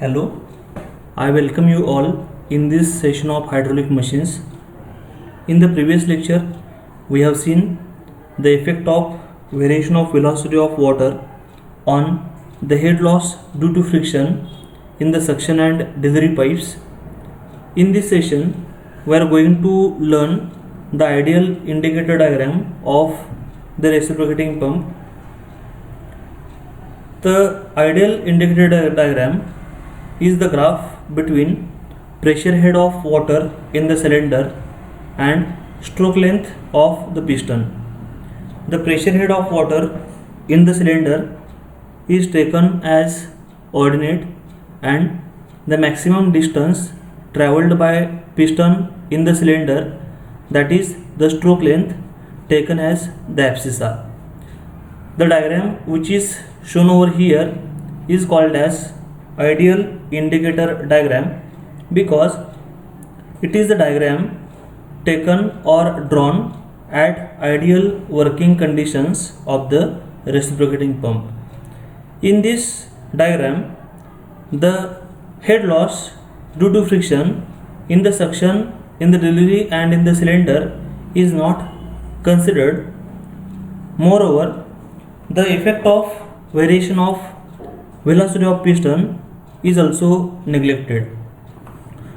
Hello, I welcome you all in this session of hydraulic machines. In the previous lecture, we have seen the effect of variation of velocity of water on the head loss due to friction in the suction and delivery pipes. In this session, we are going to learn the ideal indicator diagram of the reciprocating pump. The ideal indicator diagram is the graph between pressure head of water in the cylinder and stroke length of the piston. The pressure head of water in the cylinder is taken as ordinate and the maximum distance traveled by piston in the cylinder, that is the stroke length, taken as the abscissa. The diagram which is shown over here is called as ideal indicator diagram because it is the diagram taken or drawn at ideal working conditions of the reciprocating pump. In this diagram, the head loss due to friction in the suction, in the delivery and in the cylinder is not considered. Moreover, the effect of variation of velocity of piston is also neglected.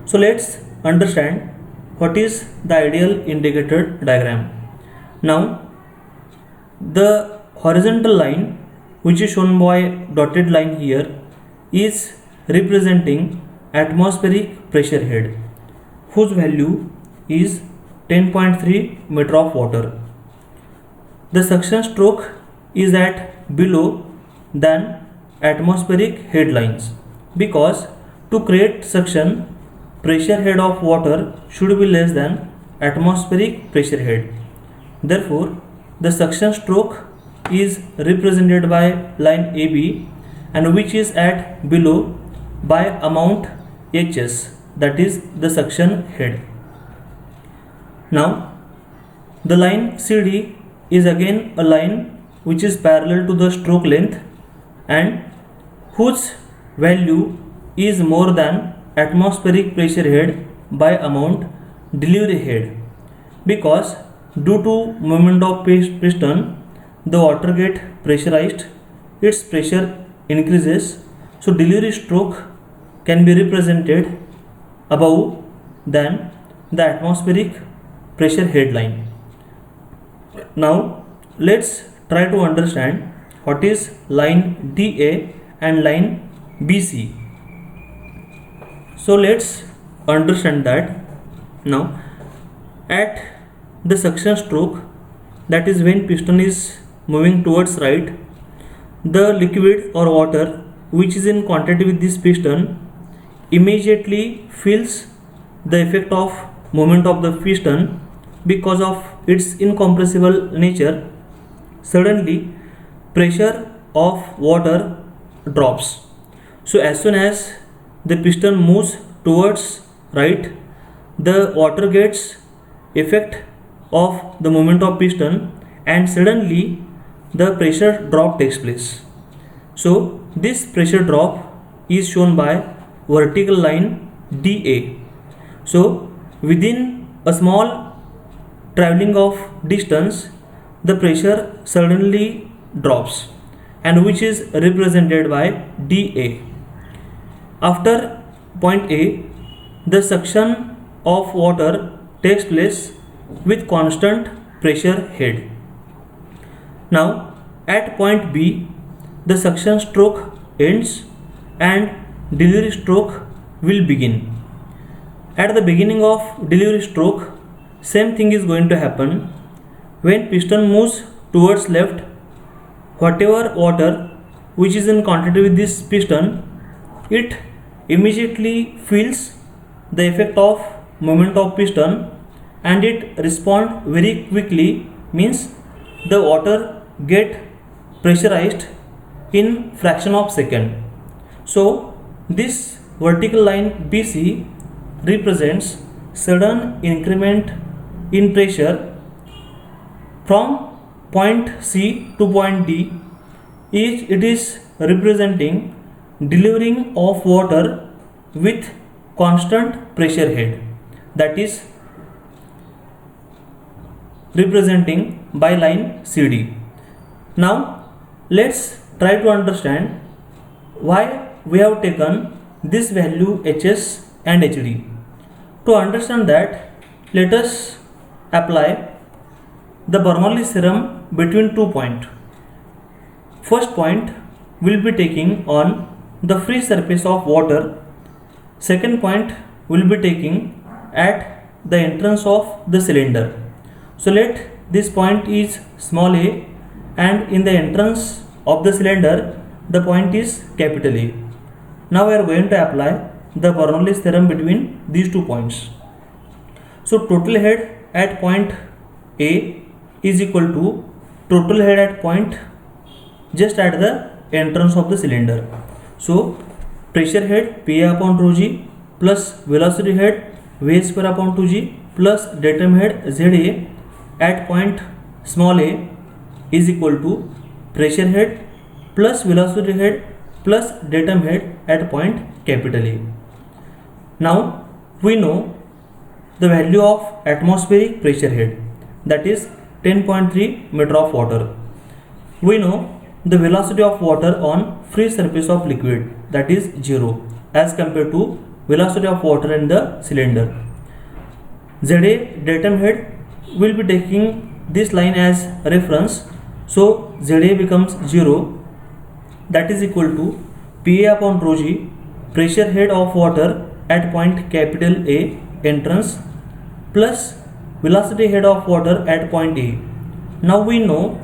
So let's understand what is the ideal indicator diagram. Now the horizontal line which is shown by dotted line here is representing atmospheric pressure head whose value is 10.3 meter of water. The suction stroke is at below than atmospheric head lines because to create suction, pressure head of water should be less than atmospheric pressure head. Therefore, the suction stroke is represented by line AB and which is at below by amount HS, that is the suction head. Now, the line CD is again a line which is parallel to the stroke length and whose value is more than atmospheric pressure head by amount delivery head because due to movement of piston the water get pressurized, its pressure increases, so delivery stroke can be represented above than the atmospheric pressure head line. Now let's try to understand what is line DA and line BC. So let's understand that. Now at the suction stroke, that is when piston is moving towards right, the liquid or water which is in contact with this piston immediately feels the effect of movement of the piston because of its incompressible nature. Suddenly pressure of water drops. So as soon as the piston moves towards right, the water gets effect of the movement of piston and suddenly the pressure drop takes place. So this pressure drop is shown by vertical line DA. So within a small traveling of distance, the pressure suddenly drops and which is represented by dA. After point A, the suction of water takes place with constant pressure head. Now at point B, the suction stroke ends and delivery stroke will begin. At the beginning of delivery stroke, same thing is going to happen. When piston moves towards left, whatever water which is in contact with this piston, it immediately feels the effect of movement of piston and it respond very quickly, means the water get pressurized in fraction of second. So this vertical line BC represents sudden increment in pressure from point C to point D. It is representing delivering of water with constant pressure head, that is representing by line CD. Now let's try to understand why we have taken this value HS and HD. To understand that, let us apply the Bernoulli theorem between 2 points. First point will be taking on the free surface of water. Second point will be taking at the entrance of the cylinder. So let this point is small a, and in the entrance of the cylinder the point is capital A. Now we are going to apply the Bernoulli theorem between these 2 points. So total head at point A is equal to total head at point just at the entrance of the cylinder. So pressure head Pa upon rho g plus velocity head V square upon 2g plus datum head Za at point small a is equal to pressure head plus velocity head plus datum head at point capital A. Now we know the value of atmospheric pressure head, that is 10.3 meter of water. We know the velocity of water on free surface of liquid, that is 0 as compared to velocity of water in the cylinder. Za datum head will be taking this line as reference, so Za becomes 0, that is equal to Pa upon rho g pressure head of water at point capital A entrance plus velocity head of water at point A. Now we know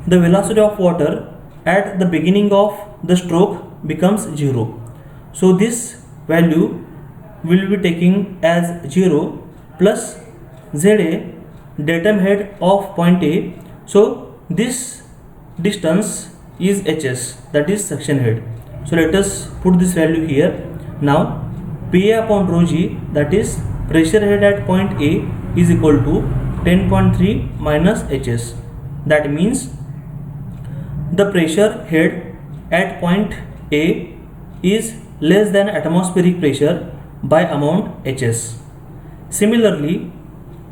the velocity of water at the beginning of the stroke becomes 0. So this value will be taking as 0 plus Za datum head of point A. So this distance is HS, that is suction head. So let us put this value here. Now Pa upon rho g, that is pressure head at point A, is equal to 10.3 minus HS. That means the pressure head at point A is less than atmospheric pressure by amount HS. Similarly,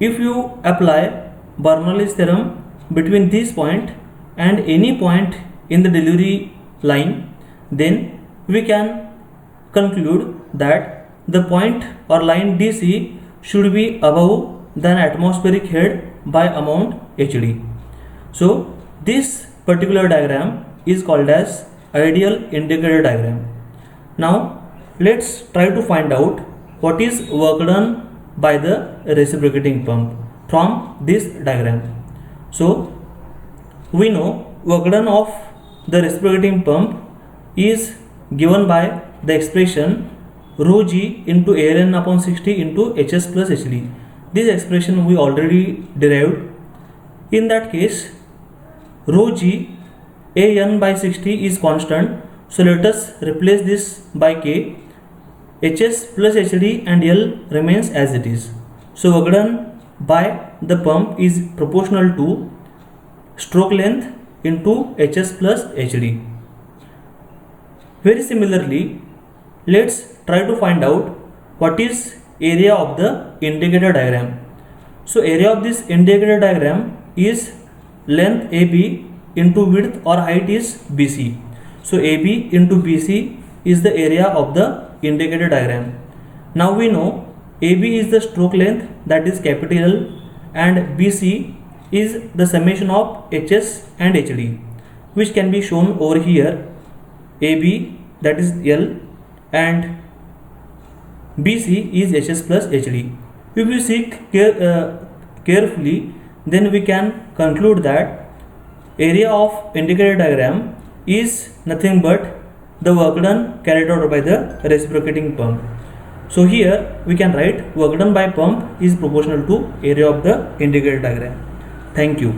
if you apply Bernoulli's theorem between this point and any point in the delivery line, then we can conclude that the point or line DC should be above than atmospheric head by amount HD. So this particular diagram is called as ideal indicator diagram. Now let's try to find out what is work done by the reciprocating pump from this diagram. So we know work done of the reciprocating pump is given by the expression rho g into AN upon 60 into HS plus HD. This expression we already derived. In that case, rho g AN by 60 is constant, so let us replace this by K. HS plus HD and L remains as it is. So work done by the pump is proportional to stroke length into HS plus HD. Very similarly, let's try to find out what is area of the indicator diagram. So area of this indicator diagram is length AB into width or height is BC. So AB into BC is the area of the indicator diagram. Now we know AB is the stroke length, that is capital L, and BC is the summation of HS and HD, which can be shown over here. AB, that is L, and BC is HS plus HD. If we see carefully, then we can conclude that area of indicator diagram is nothing but the work done carried out by the reciprocating pump. So here we can write work done by pump is proportional to area of the indicator diagram. Thank you.